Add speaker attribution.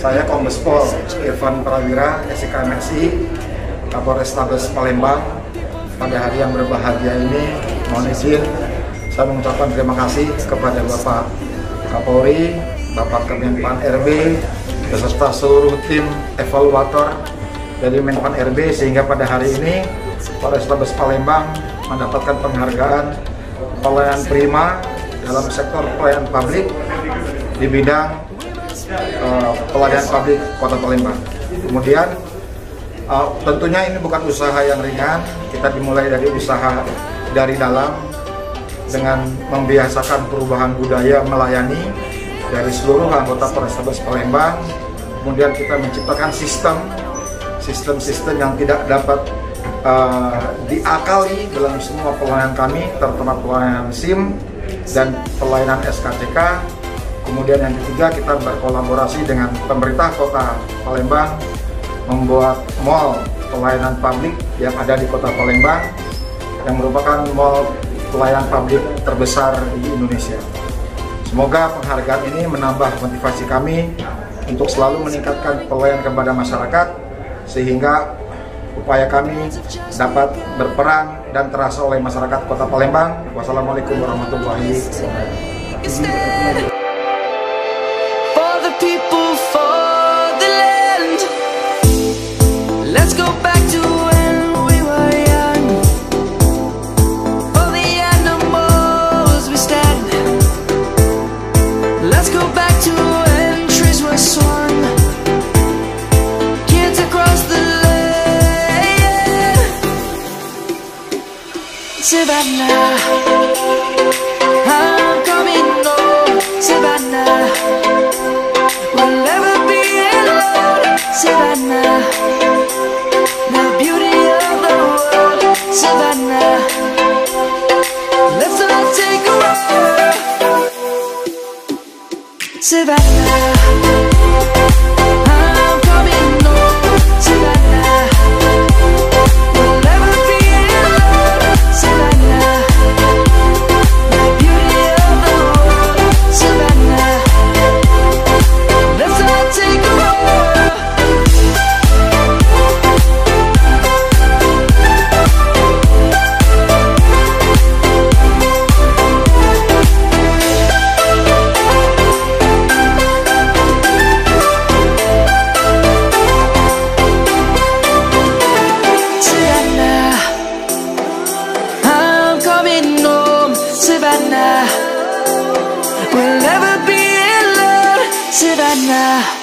Speaker 1: Saya Kombes Pol Irfan Prawira, SIK MSI, Kapolrestabes Palembang. Pada hari yang berbahagia ini, mohon izin saya mengucapkan terima kasih kepada Bapak Kapolri, Bapak Kemenpan RB, beserta seluruh tim evaluator dari Menpan RB, sehingga pada hari ini Polrestabes Palembang mendapatkan penghargaan pelayanan prima dalam sektor pelayanan publik di bidang pelayanan publik Kota Palembang. Kemudian tentunya ini bukan usaha yang ringan, kita dimulai dari usaha dari dalam dengan membiasakan perubahan budaya melayani dari seluruh anggota Polrestabes Palembang. Kemudian kita menciptakan sistem yang tidak dapat diakali dalam semua pelayanan kami, terutama pelayanan SIM dan pelayanan SKCK. Kemudian yang ketiga, kita berkolaborasi dengan pemerintah Kota Palembang membuat mall pelayanan publik yang ada di Kota Palembang, yang merupakan mall pelayanan publik terbesar di Indonesia. Semoga penghargaan ini menambah motivasi kami untuk selalu meningkatkan pelayanan kepada masyarakat, sehingga upaya kami dapat berperan dan terasa oleh masyarakat Kota Palembang. Wassalamualaikum warahmatullahi wabarakatuh.
Speaker 2: Let's go back to when we were young. For the animals we stand. Let's go back to when trees were swung. Kids across the land. Savannah, I'm coming home. Savannah, we'll never be alone. Savannah, the beauty of the world, Savannah. Let's all take a ride, Savannah. I'm coming home, Savannah. We'll never be alone, Savannah. The beauty of the world, Savannah. Let's all take a ride. Savannah, we'll never be alone, Savannah.